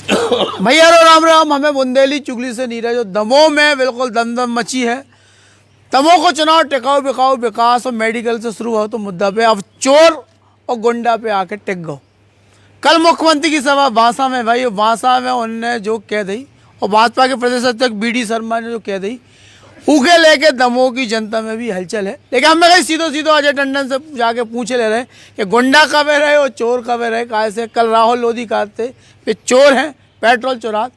भैया राम राम। हमें बुंदेली चुगली से नीरज जो दमोह में बिल्कुल दमदम मची है। दमोह को चुनाव टिकाऊ बिकाऊ विकास और मेडिकल से शुरू हो तो मुद्दा पे अब चोर और गुंडा पे आके टिक गो। कल मुख्यमंत्री की सभा बांसा में भाई, बांसा में उनने जो कह दी और भाजपा के प्रदेश अध्यक्ष BD शर्मा ने जो कह दी, उके लेके दमोह की जनता में भी हलचल है। लेकिन हम कहीं सीधो सीधो अजय टंडन से जाके पूछे ले रहे कि गुंडा कब रहे और चोर कब रहे। कहा से कल राहुल लोधी कहते वे चोर हैं पेट्रोल चुरा,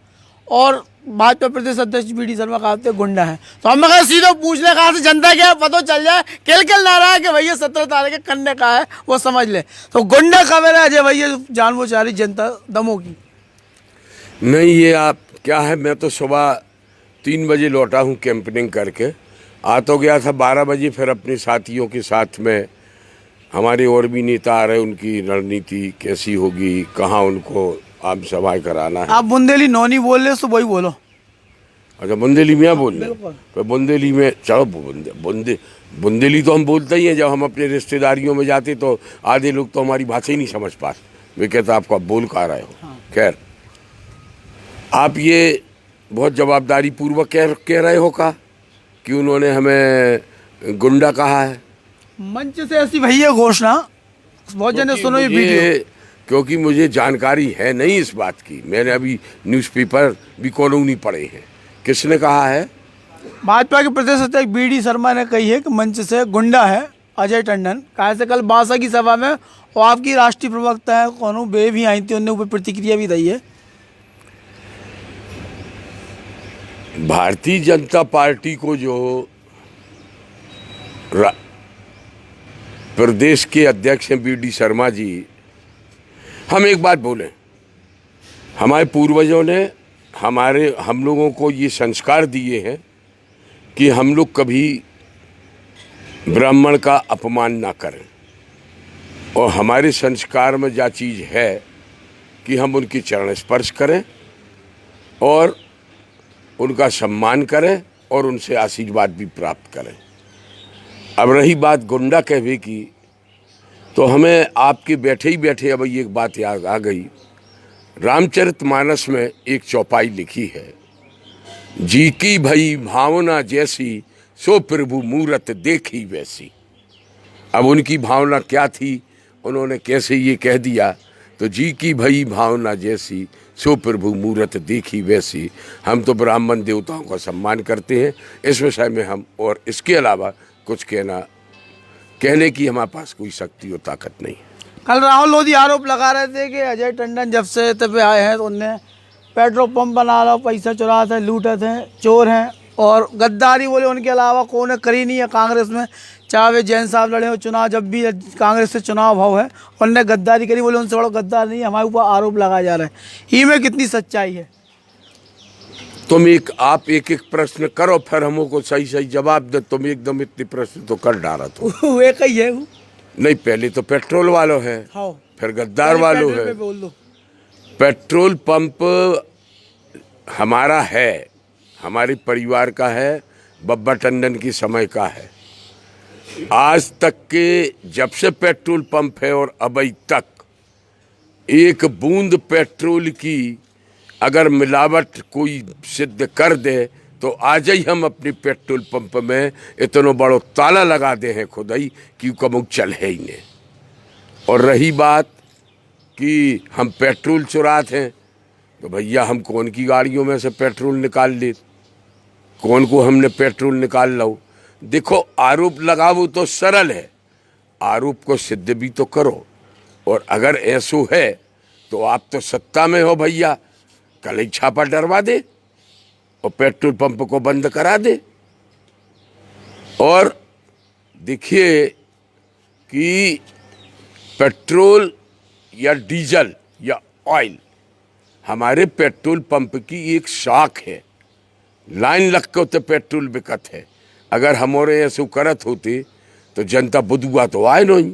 और भाजपा प्रदेश अध्यक्ष BD शर्मा कहते गुंडा है। तो हम कहीं सीधो पूछ ले, कहा से जनता क्या पता चल जाए, किल ना रहा है कि भैया 17 तारीख के कन्ने का है वो समझ ले। तो गुंडा कब रहे अजय भैया जानबूझ जा रही जनता दमोह की? नहीं, ये आप क्या है, मैं तो सुबह 3 बजे लौटा हूँ कैंपेनिंग करके। आ तो गया था 12 बजे, फिर अपने साथियों के साथ में हमारे और भी नेता आ रहे, उनकी रणनीति कैसी होगी, कहाँ उनको आम सभाएं कराना है। आप बुंदेली नौनी बोल रहे तो वही बोलो। अच्छा, बुंदेली में बोल रहे, तो बुंदेली में चलो। बुंदेली तो हम बोलते ही हैं। जब हम अपने रिश्तेदारियों में जाते तो आधे लोग तो हमारी भाषा ही नहीं समझ पाते, वे कहते आपको आप बोल कहाँ रहे हो। खैर, आप ये बहुत जवाबदारी पूर्वक कह रहे हो का कि उन्होंने हमें गुंडा कहा है। मंच से ऐसी भैया घोषणा बहुत जने सुनो ये वीडियो, क्योंकि मुझे जानकारी है नहीं इस बात की। मैंने अभी न्यूज़पेपर भी कॉलम नहीं पढ़े हैं। किसने कहा है? भाजपा के प्रदेश अध्यक्ष BD शर्मा ने कही है कि मंच से गुंडा है अजय टंडन। कहा से कल बांसा की सभा में और आपकी राष्ट्रीय प्रवक्ता है कौन बे भी आई थी, उन्होंने ऊपर प्रतिक्रिया भी दी है। भारतीय जनता पार्टी को जो प्रदेश के अध्यक्ष हैं BD शर्मा जी, हम एक बात बोलें, हमारे पूर्वजों ने हम लोगों को ये संस्कार दिए हैं कि हम लोग कभी ब्राह्मण का अपमान ना करें, और हमारे संस्कार में जा चीज़ है कि हम उनकी चरण स्पर्श करें और उनका सम्मान करें और उनसे आशीर्वाद भी प्राप्त करें। अब रही बात गुंडा कहवे की, तो हमें आपके बैठे ही बैठे अब ये एक बात याद आ गई। रामचरितमानस में एक चौपाई लिखी है, जी की भई भावना जैसी सो प्रभु मूरत देखी वैसी। अब उनकी भावना क्या थी, उन्होंने कैसे ये कह दिया, तो जी की भई भावना जैसी सो प्रभु मूरत देखी वैसी। हम तो ब्राह्मण देवताओं का सम्मान करते हैं, इस विषय में हम और इसके अलावा कुछ कहने की हमारे पास कोई शक्ति और ताकत नहीं है। कल राहुल लोधी आरोप लगा रहे थे कि अजय टंडन जब से तब आए हैं तो उनने पेट्रोल पंप बना लो, पैसा चुरा थे, लूटे थे, चोर हैं, और गद्दारी बोले उनके अलावा कौन करी नहीं है कांग्रेस में। चाहे वे जैन साहब लड़े हो चुनाव, जब भी कांग्रेस से चुनाव भाव है उनने गद्दारी करी, बोले उनसे बड़ा गद्दार नहीं है। हमारे ऊपर आरोप लगाया जा रहा है, ई में कितनी सच्चाई है? आप एक एक प्रश्न करो, फिर हमको सही सही जवाब दे। तुम एकदम इतने प्रश्न तो कर डाला तो वे कही है वो? नहीं, पहले तो पेट्रोल वालों है, फिर गद्दार वालों है। बोल दो। पेट्रोल पंप हमारा है, हमारे परिवार का है, बब्बा टंडन की समय का है। आज तक के जब से पेट्रोल पंप है और अभी तक एक बूंद पेट्रोल की अगर मिलावट कोई सिद्ध कर दे तो आज ही हम अपने पेट्रोल पंप में इतना बड़ा ताला लगा दे हैं खुद ही कि कमुक चल है ही नहीं। और रही बात कि हम पेट्रोल चुराते हैं, तो भैया हम कौन की गाड़ियों में से पेट्रोल निकाल ले, कौन को हमने पेट्रोल निकाल लो। देखो, आरोप लगाओ तो सरल है, आरोप को सिद्ध भी तो करो। और अगर ऐसो है तो आप तो सत्ता में हो भैया, कल ही छापा डरवा दे और पेट्रोल पंप को बंद करा दे। और देखिए कि पेट्रोल या डीजल या ऑयल हमारे पेट्रोल पंप की एक शाख है, लाइन लग के तो पेट्रोल बिकत है। अगर हमारे ऐसे करत होते तो जनता बुधुआ तो आए नहीं।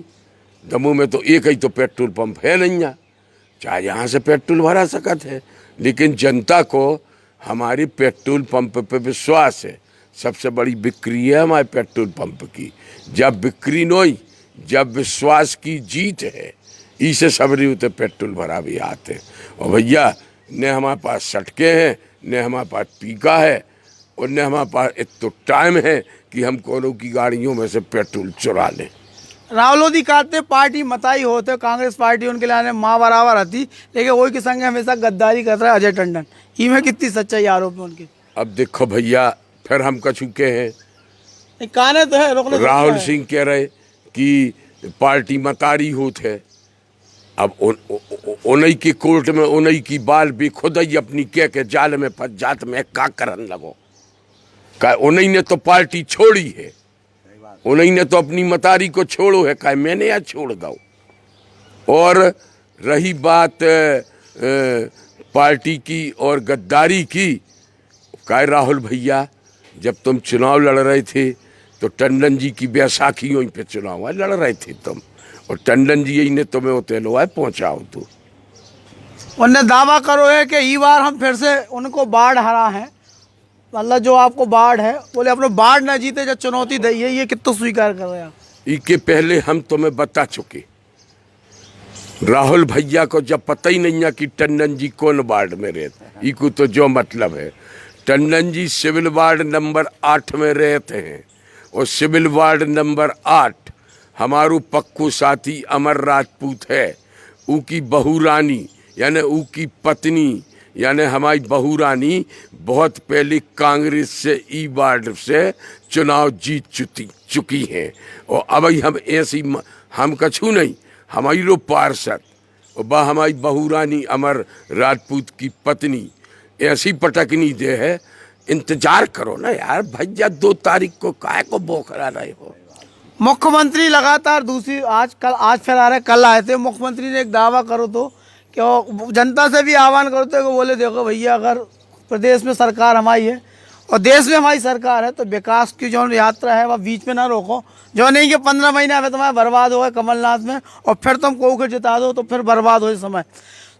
दमोह में तो एक ही तो पेट्रोल पंप है नहीं, चाहे यहाँ से पेट्रोल भरा सकत है, लेकिन जनता को हमारे पेट्रोल पंप पे विश्वास है। सबसे बड़ी बिक्री है हमारे पेट्रोल पंप की। जब बिक्री नहीं, जब विश्वास की जीत है, इसे सबरी उते पेट्रोल भरा भी आते। और भैया न हमारे पास सटके हैं, न हमारे पास पीका है, और न हमारे पास एक तो टाइम है कि हम कोनों की गाड़ियों में से पेट्रोल चुरा लें। राहुल गांधी कहते पार्टी मताई होते, कांग्रेस पार्टी उनके लिए माँ बराबर आती, लेकिन वही के संग हमेशा गद्दारी कर रहा है अजय टंडन। इनमें कितनी सच्चाई आरोप है उनके? अब देखो भैया, फिर हम कछुके हैं। काने तो है रोकने राहुल सिंह कह रहे कि पार्टी मतारी होत है। अब उन्हीं की कोर्ट में उन्हीं की बाल भी खुद ही अपनी के जाल में फंस जात में का करन लगो। का उन्हीं ने तो पार्टी छोड़ी है, उन्हीं ने तो अपनी मतारी को छोड़ो है, का मैंने या छोड़ दो। और रही बात पार्टी की और गद्दारी की, का राहुल भैया जब तुम चुनाव लड़ रहे थे तो टंडन जी की बैसाखी वहीं पे चुनाव लड़ रहे थे तुम, और टंडन जी यही ने तुम्हें उतेलो है पहुंचाओ। तो उनने दावा करो है कि ई बार हम फिर से उनको बाढ़ हरा है, मतलब जो आपको बाढ़ है, बोले अपने बाढ़ ना जीते जब चुनौती दी है, ये कितना स्वीकार कर रहे हैं आप? इसके पहले हम तुम्हें बता चुके, राहुल भैया को जब पता ही नहीं है कि टंडन जी कौन वार्ड में रहते, इको तो जो मतलब है, Tandon ji civil ward number 8 में रहते हैं, और सिविल वार्ड नंबर 8 हमारू पक्कू साथी अमर राजपूत है, उनकी बहू रानी यानी उनकी पत्नी यानी हमारी बहू रानी बहुत पहले कांग्रेस से ई वार्ड से चुनाव जीत चुकी हैं। और अब हम ऐसी हम कछू नहीं, हमारी लो पार्षद और बा हमारी बहू रानी अमर राजपूत की पत्नी ऐसी पटकनी दे है। इंतजार करो ना यार भैया, 2 तारीख को काय को बोखरा रहे हो। मुख्यमंत्री लगातार दूसरी आज फिर आ रहे, कल आए थे मुख्यमंत्री ने एक दावा करो तो कि जनता से भी आह्वान करते हो, बोले देखो भैया अगर प्रदेश में सरकार हमारी है और देश में हमारी सरकार है तो विकास की जो यात्रा है वह बीच में ना रोको, जो नहीं कि 15 महीना में तुम्हारा बर्बाद हो गए कमलनाथ में और फिर तुम को जिता दो तो फिर बर्बाद हो समय।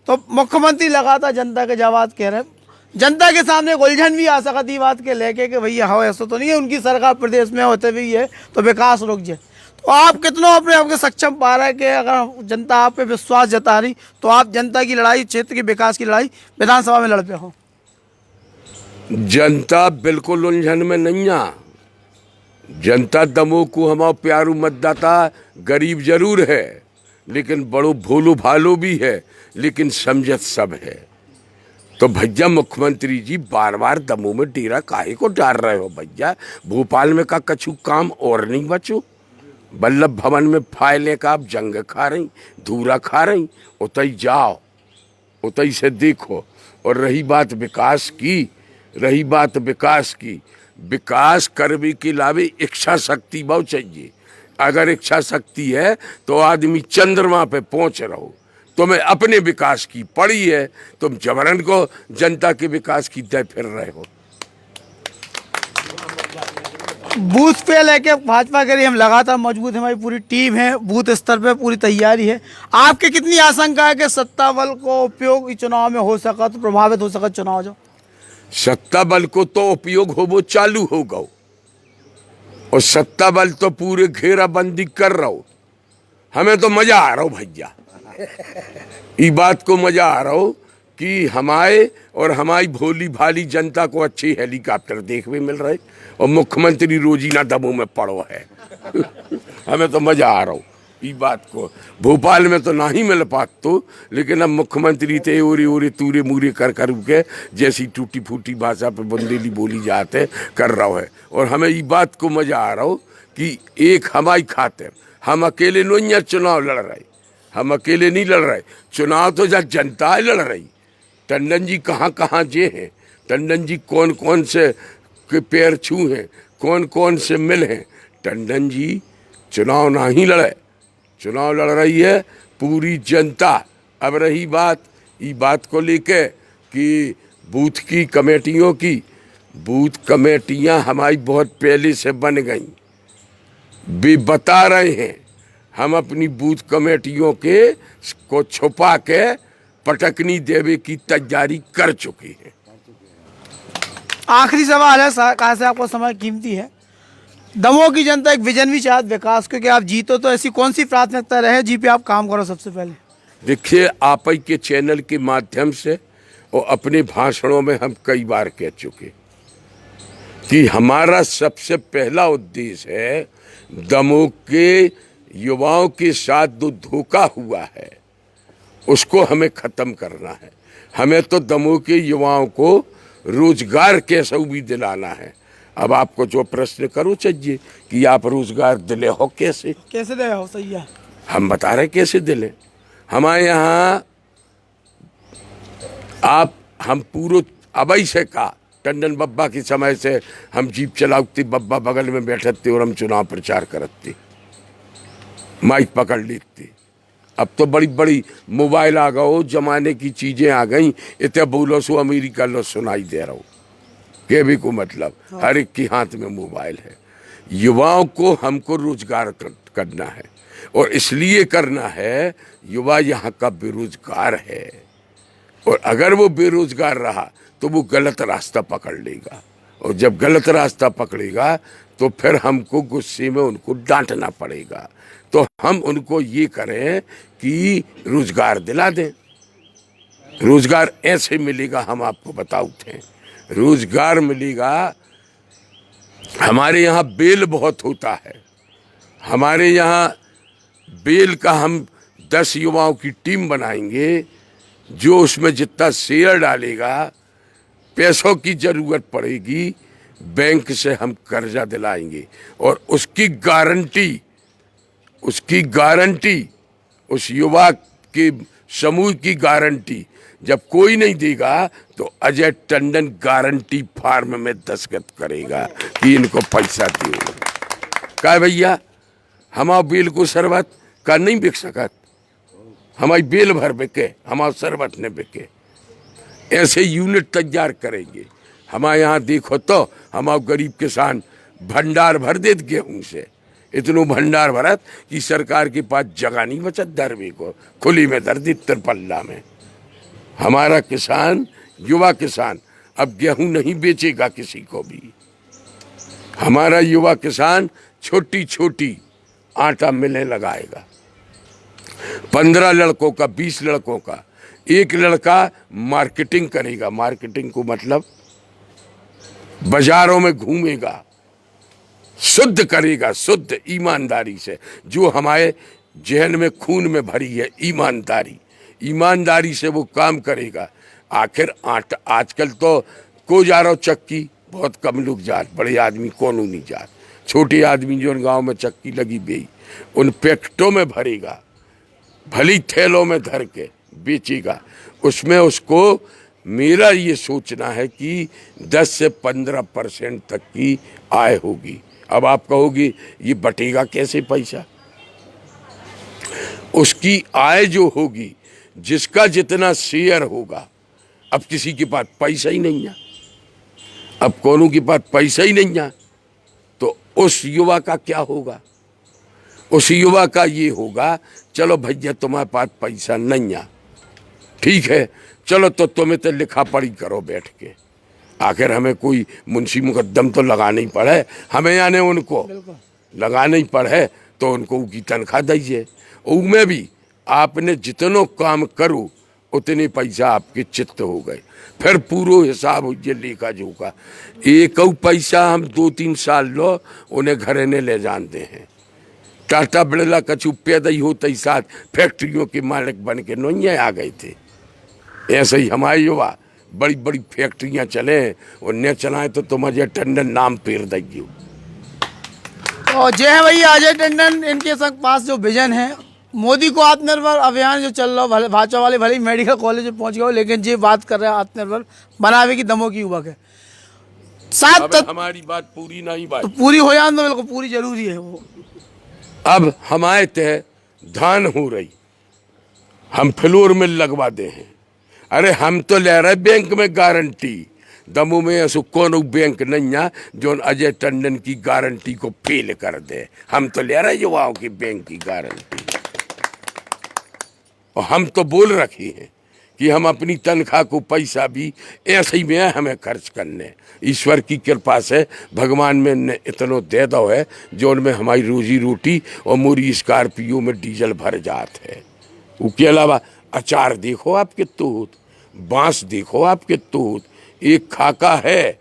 तो मुख्यमंत्री लगातार जनता के जवाब कह रहे हैं, जनता के सामने एक उलझन भी आ सकती बात के लेके कि भैया हाँ ऐसा तो नहीं है उनकी सरकार प्रदेश में होते भी है तो विकास रुक जाए। तो आप कितना अपने आपके सक्षम पा रहे हैं कि अगर जनता आप पे विश्वास जता रही तो आप जनता की लड़ाई, क्षेत्र के विकास की लड़ाई विधानसभा में लड़ पे हो? जनता बिल्कुल उलझन में नहीं आ, जनता दमोह को हमारा प्यारू मतदाता गरीब जरूर है लेकिन बड़ो भोलो भालो भी है, लेकिन समझत सब है। तो भैया मुख्यमंत्री जी बार बार दमोह में डेरा काहे को डाल रहे हो भैया? भोपाल में का कछु काम और नहीं बचो? वल्लभ भवन में फाइलें का आप जंग खा रही, धूरा खा रही, उतई जाओ, उतई से देखो। और रही बात विकास की, विकास करने के अलावे इच्छा शक्ति बहुत चाहिए। अगर इच्छा शक्ति है तो आदमी चंद्रमा पे पहुंच रहो। तुम्हें अपने विकास की पड़ी है, तुम जबरन को जनता के विकास की दे फिर रहे हो। बूथ पे लेके भाजपा के लिए हम लगातार मजबूत है, हमारी पूरी टीम है, बूथ स्तर पे पूरी तैयारी है। आपकी कितनी आशंका है कि सत्ता बल को उपयोग इस चुनाव में हो सका तो प्रभावित हो सका चुनाव? जो सत्ता बल को तो उपयोग हो वो चालू हो गो, और सत्ता बल तो पूरे घेराबंदी कर रहा हो। हमें तो मजा आ रहा हो भैया, इस बात को मजा आ रहा हो कि हमारे और हमारी भोली भाली जनता को अच्छे हेलीकॉप्टर देखने मिल रहे और मुख्यमंत्री रोजीना दमोह में पड़ो है। हमें तो मजा आ रहा हो इस बात को। भोपाल में तो ना ही मिल पात तो, लेकिन अब मुख्यमंत्री थे ओरे ओरे तूरे मूरे कर के जैसी टूटी फूटी भाषा पे बुंदेली बोली जाते कर रहा है। और हमें इस बात को मजा आ रहा हो कि एक हमारी खातिर हम अकेले नहीं चुनाव लड़ रहे, हम अकेले नहीं लड़ रहे चुनाव, तो जब जनता लड़ रही। टंडन जी कहाँ जे हैं, टंडन जी कौन कौन से के पैर छू हैं, कौन कौन से मिल हैं। टंडन जी चुनाव नहीं लड़े, चुनाव लड़ रही है पूरी जनता। अब रही बात इस बात को लेके कि बूथ की कमेटियों की, बूथ कमेटियां हमारी बहुत पहले से बन गई, भी बता रहे हैं हम अपनी बूथ कमेटियों के को छुपा के पटकनी देवे की तैयारी कर चुकी है। आखिरी सवाल है, कहाँ से आपको समय कीमती है, दमोह की जनता एक विजन भी चाहत विकास, क्योंकि आप जीतो तो ऐसी कौन सी प्राथमिकता रहे जी पे आप काम करो सबसे पहले? देखिए आप ही के चैनल के माध्यम से और अपने भाषणों में हम कई बार कह चुके कि हमारा सबसे पहला उद्देश्य है दमोह के युवाओं के साथ जो धोखा हुआ है उसको हमें खत्म करना है। हमें तो दमोह के युवाओं को रोजगार कैसे भी दिलाना है। अब आपको जो प्रश्न करो चाहिए कि आप रोजगार दिले हो कैसे दे हो, सही है। हम बता रहे कैसे दिले। हमारे यहाँ हम पूरे अबई से का टंडन बब्बा के समय से हम जीप चलाते, बब्बा बगल में बैठते और हम चुनाव प्रचार करते, माइक पकड़ लेते। अब तो बड़ी बड़ी मोबाइल आ गओ, जमाने की चीजें आ गई, इतने बोलो सो अमेरिका लो सुनाई दे रहा हो के भी को मतलब हर एक के हाथ में मोबाइल है। युवाओं को हमको रोजगार करना है और इसलिए करना है युवा यहाँ का बेरोजगार है और अगर वो बेरोजगार रहा तो वो गलत रास्ता पकड़ लेगा और जब गलत रास्ता पकड़ेगा तो फिर हमको गुस्से में उनको डांटना पड़ेगा। तो हम उनको ये करें कि रोजगार दिला दें। रोजगार ऐसे मिलेगा, हम आपको बताते हैं। रोजगार मिलेगा, हमारे यहाँ बेल बहुत होता है। हमारे यहाँ बेल का हम 10 युवाओं की टीम बनाएंगे, जो उसमें जितना शेयर डालेगा, पैसों की जरूरत पड़ेगी, बैंक से हम कर्जा दिलाएंगे और उसकी गारंटी उस युवा के समूह की गारंटी जब कोई नहीं देगा तो अजय टंडन गारंटी फार्म में दस्तखत करेगा कि इनको पैसा दियो। का भैया हमारा बेल को शरबत का नहीं बिक सकत, हमारी बेल भर बिके, हमारा शरबत ने बिके। ऐसे यूनिट तैयार करेंगे। हमारे यहाँ देखो तो हमारा गरीब किसान भंडार भर देत गेहूं से, इतनो भंडार भरत कि सरकार के पास जगह नहीं बचत धरवे को, खुली में धर दी तिरपल्ला में। हमारा किसान, युवा किसान अब गेहूं नहीं बेचेगा किसी को भी। हमारा युवा किसान छोटी छोटी आटा मिलें लगाएगा। 15 लड़कों का, 20 लड़कों का, एक लड़का मार्केटिंग करेगा। मार्केटिंग को मतलब बाजारों में घूमेगा, शुद्ध करेगा, शुद्ध ईमानदारी से, जो हमारे जहन में खून में भरी है ईमानदारी से वो काम करेगा। आखिर आजकल तो को जा रहा चक्की, बहुत कम लोग जात, बड़े आदमी कौन नहीं जात, छोटे आदमी जो गांव में चक्की लगी बेई उन पैकेटों में भरेगा, भली थैलों में धर के बेचेगा। उसमें उसको मेरा ये सोचना है कि 10 से 15% तक की आय होगी। अब आप कहोगे ये बटेगा कैसे पैसा? उसकी आय जो होगी, जिसका जितना शेयर होगा, अब किसी के पास पैसा ही नहीं है, अब कौनों के पास पैसा ही नहीं है, तो उस युवा का क्या होगा? उस युवा का ये होगा, चलो भैया तुम्हारे पास पैसा नहीं है, ठीक है, चलो तो तुम्हें तो लिखा पढ़ी करो बैठ के। आखिर हमें कोई मुंशी मुकद्दम तो लगाना ही पड़े, हमें यानी उनको लगाना ही पड़े, तो उनको उनकी तनख्वाह दीजिए। उनमें भी आपने जितनो काम करो उतने पैसा आपके चित्त हो गए, फिर पूरा हिसाब ये लेखा जोखा। एक पैसा हम 2-3 साल लो उन्हें घरे ने ले जानते हैं। टाटा बिरला कछु पैदा ही होते ही साथ फैक्ट्रियों के मालिक बन के नोइया आ गए थे। ऐसे ही हमारे युवा बड़ी बड़ी फैक्ट्रियां चले और न चलाएं तो तुम अजय टंडन नाम पेर दइयो। और जय है भैया अजय टंडन, इनके संग पास जो विजन है, मोदी को आत्मनिर्भर अभियान जो चल रहा है, भाजपा वाले भले ही मेडिकल कॉलेज में पहुंच गए, लेकिन ये बात कर रहे हैं आत्मनिर्भर बनावे की दमोह की युवा के साथ। हमारी बात पूरी नहीं बात तो पूरी हो जाए तो बिल्कुल पूरी जरूरी है वो। अब हमारे तय धान हो रही, हम फ्लोर में लगवा दे हैं। अरे हम तो ले रहे बैंक में गारंटी, दमोह में ऐसा कौन बैंक नहीं है जो अजय टंडन की गारंटी को फेल कर दे। हम तो ले रहे युवाओं की बैंक की गारंटी, और हम तो बोल रखे हैं कि हम अपनी तनख्वाह को पैसा भी ऐसे ही में हमें खर्च करने। ईश्वर की कृपा से भगवान में इतना दे दो है जो उनमें हमारी रोजी रोटी और मोरी स्कॉर्पियो में डीजल भर जात है। उसके अलावा अचार देखो आप कितो बांस देखो आपके तूत, एक खाका है,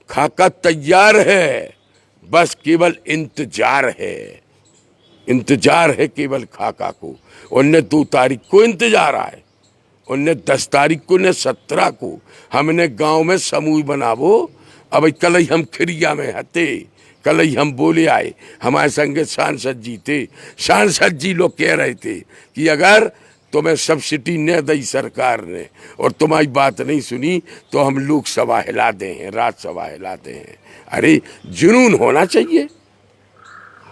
खाका तैयार है, बस केवल इंतजार है, इंतजार है केवल खाका को। उनने 2 तारीख को इंतजार आए, उनने 10 तारीख को, ने 17 को। हमने गांव में समूह बनावो। अब कल ही हम खिरिया में हते, कल ही हम बोले आए, हमारे संगे सांसद जी थे। सांसद जी लोग कह रहे थे कि अगर तुम्हें सब्सिडी न दी सरकार ने और तुम्हारी बात नहीं सुनी तो हम लोकसभा हिला दे हैं, राज्यसभा हिला दे हैं। अरे जुनून होना चाहिए,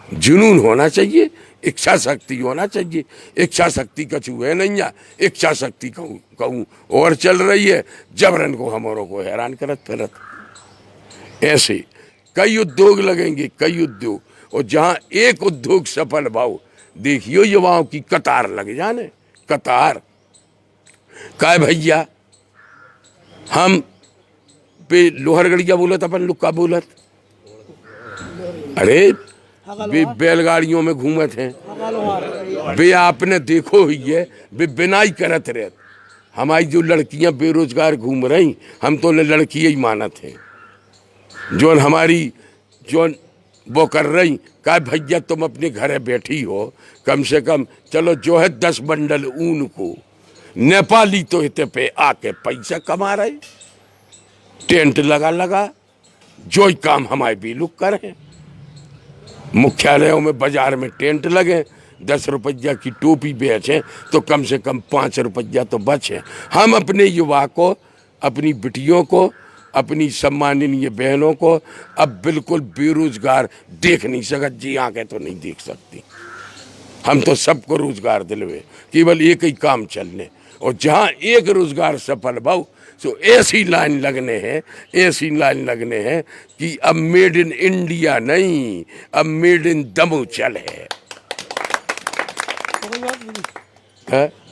जुनून होना चाहिए, इच्छा शक्ति होना चाहिए। इच्छा शक्ति कछु है नहीं, इच्छा शक्ति कहूँ और चल रही है, जबरन को हमारों को हैरान करत फिरत। ऐसे कई उद्योग लगेंगे, कई उद्योग, और जहां एक उद्योग सफल भाव देखियो युवाओं की कतार लग जाने, कतार। काय भैया हम पे लोहरगढ़िया बोलत, अपन लोग का बोलत, अरे वे बैलगाड़ियों में घूमत हैं, वे आपने देखो ही है, वे बिनाई करत रहत। हमारी जो लड़कियां बेरोजगार घूम रही, हम तो उन्हें लड़कियां ही मानत हैं, जो हमारी जो वो कर रही। का भैया तुम अपने घरे बैठी हो, कम से कम चलो जो है 10 बंडल ऊन को, नेपाली तो इतने पे आके पैसा कमा रहे, टेंट लगा लगा, जो ही काम हमारे भी लोग करें। मुख्यालयों में, बाजार में टेंट लगे, 10 रुपया की टोपी बेचें तो कम से कम 5 रुपया तो बचे। हम अपने युवा को, अपनी बिटियों को, अपनी सम्माननीय बहनों को अब बिल्कुल बेरोजगार देख नहीं सकत, जी आंखें तो नहीं देख सकती। हम तो सबको रोजगार दिलवे, केवल एक ही काम चलने, और जहां एक रोजगार सफल भाव तो ऐसी लाइन लगने हैं, ऐसी लाइन लगने हैं कि अब मेड इन इंडिया नहीं, अब मेड इन दमू चल है।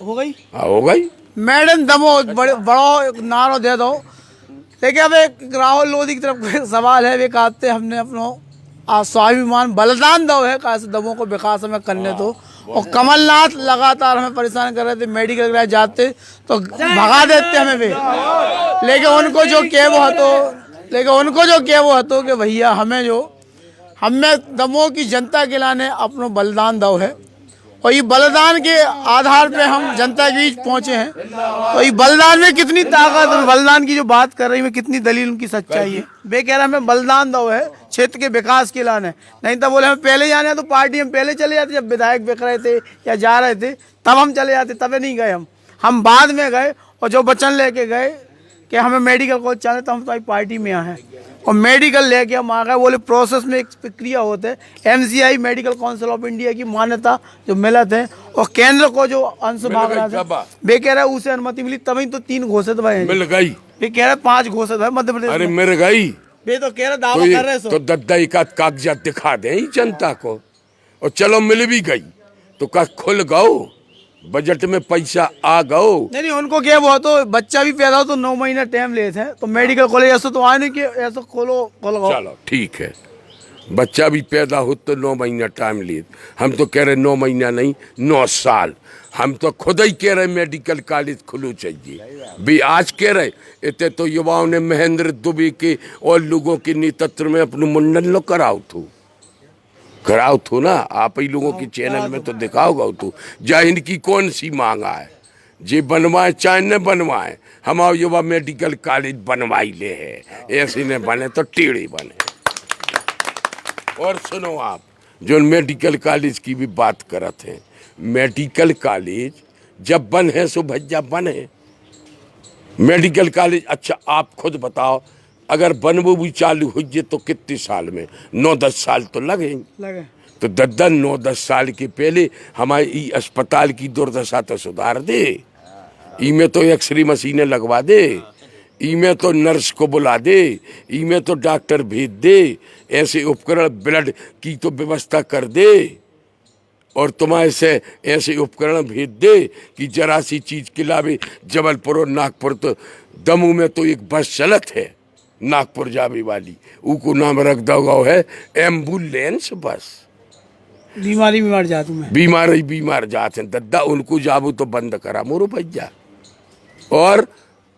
हो गई, हाँ हो गई। मेड इन दमो बड़ा नारो दे दो। देखिए अब एक राहुल लोधी की तरफ एक सवाल है, वे कहते हमने अपना स्वाभिमान बलिदान दो है, कैसे दमों को विकास हमें करने दो। और कमलनाथ लगातार हमें परेशान कर रहे थे, मेडिकल वगैरह जाते तो भगा देते हमें वे, लेकिन उनको जो कहे वो हतो कि भैया हमें दमों की जनता के लाने अपनो बलिदान दो है, और ये बलिदान के आधार पे हम जनता के बीच पहुंचे हैं। तो ये बलिदान में कितनी ताकत, बलिदान की जो बात कर रही है कितनी दलील उनकी सच्चाई है। वे कह रहे हमें बलिदान दो है क्षेत्र के विकास के लाने, नहीं तो बोले हमें पहले जाने तो पार्टी हम पहले चले जाते, जब विधायक बिक रहे थे या जा रहे थे तब हम चले जाते, तबे नहीं गए हम बाद में गए। और जो वचन लेके गए कि हमें मेडिकल कॉलेज चाहिए तो हम तो पार्टी में यहाँ हैं, और मेडिकल लेके हम आ गए। बोले प्रोसेस में एक प्रक्रिया होते है, MCI medical council of India की मान्यता जो मिलत है, और केंद्र को जो अंश भाग रहा था, वे कह रहे उसे अनुमति मिली, तभी तो 3 घोषित हुए, मिल गई। वे कह रहे 5 घोषित है मध्य प्रदेश। अरे मिल गई, वे तो कह रहे दावा कर रहे तो दद्दा एक आध कागजात दिखा दे जनता को, और चलो मिल भी गई तो का खुल गओ, बजट में पैसा आ गओ। नहीं उनको क्या, वो तो बच्चा भी पैदा हो तो 9 महीना टाइम लेते हैं, तो मेडिकल कॉलेज ऐसा तो आए नहीं कि ऐसा खोलो। चलो ठीक है, बच्चा भी पैदा हो तो 9 महीना टाइम लिए, हम तो कह रहे 9 महीना नहीं 9 साल। हम तो खुद ही कह रहे मेडिकल कॉलेज खुलो चाहिए भी। आज कह रहे इतने तो युवाओं ने महेंद्र दुबे के और लोगों के नेतृत्व में अपने मुंडन लो कराओ थो ना, आप ही लोगों के चैनल में तो दिखाओगा तो। जय हिंद की कौन सी मांगा है, जे बनवाए चाहे न बनवाए, हमारे युवा मेडिकल कॉलेज बनवाई ले है, ऐसे न बने तो टेढ़े बने। और सुनो आप जो मेडिकल कॉलेज की भी बात करते हैं, मेडिकल कॉलेज जब बन है सो भैया बने मेडिकल कॉलेज। अच्छा आप खुद बताओ, अगर बनबो भी चालू हो जाए तो कितने साल में, 9-10 साल तो लगे। तो 10-10 साल के पहले हमारी अस्पताल की दुर्दशा तो सुधार दे, इमें तो एक्सरे मशीनें लगवा दे, इमें तो नर्स को बुला दे, इमें तो डॉक्टर भेज दे, ऐसे उपकरण ब्लड की तो व्यवस्था कर दे, और तुम्हारे से ऐसे उपकरण भेज दे कि जरा सी चीज के लावे जबलपुर और नागपुर, तो दमू में तो एक बस चलत है नागपुर जावे वाली, उको नाम रख दो है एम्बुलेंस बस। बीमार जाते हैं दद्दा, उनको जाबू तो बंद करा मोरो भैया। और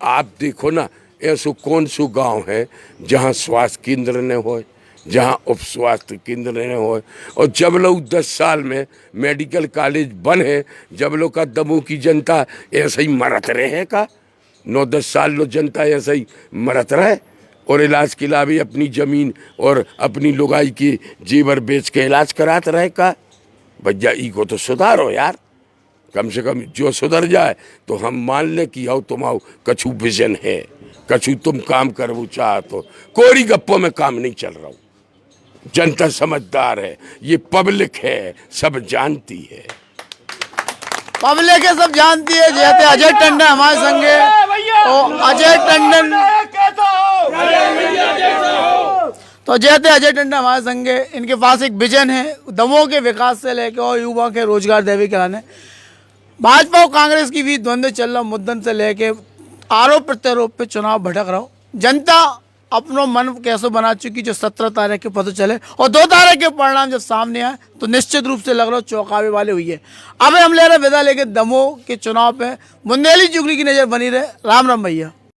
आप देखो ना, ऐसो कौन सो गांव है जहां स्वास्थ्य केंद्र न हो, जहां उप स्वास्थ्य केंद्र न हो। और जब लोग 10 साल में मेडिकल कॉलेज बने, जब लोग का दमोह की जनता ऐसे ही मरत रहे का, 9-10 साल लो जनता ऐसे ही मरत रहे और इलाज के लिए भी अपनी जमीन और अपनी लुगाई की जेवर बेच के इलाज कराते रहे का। भैया ई को तो सुधारो यार, कम से कम जो सुधर जाए तो हम मान ले कि आओ तुम आओ कछु विजन है, कछु तुम काम करवो चाह तो। कोरी गप्पों में काम नहीं चल रहा हूँ, जनता समझदार है, ये पब्लिक है, सब जानती है। पब्लिक है, सब जानती है। जैसे अजय टंडन हमारे संगे, तो अजय टंडन अजय टंडन हमारे संगे, इनके पास एक विजन है दमोह के विकास से लेकर और युवा के रोजगार देवी कराने। भाजपा और कांग्रेस की भी द्वंद्व चल रहा मुद्दन से लेके आरोप प्रत्यारोप पे चुनाव भटक रहा हो। जनता अपना मन कैसे बना चुकी, जो 17 तारीख के पता चले और 2 तारीख के परिणाम जब सामने आए तो निश्चित रूप से लग रहा चौंकावे वाले हुई है। अब हम ले रहे विदा लेके दमोह के चुनाव पे बुंदेली चुगली की नजर बनी रहे। राम राम भैया।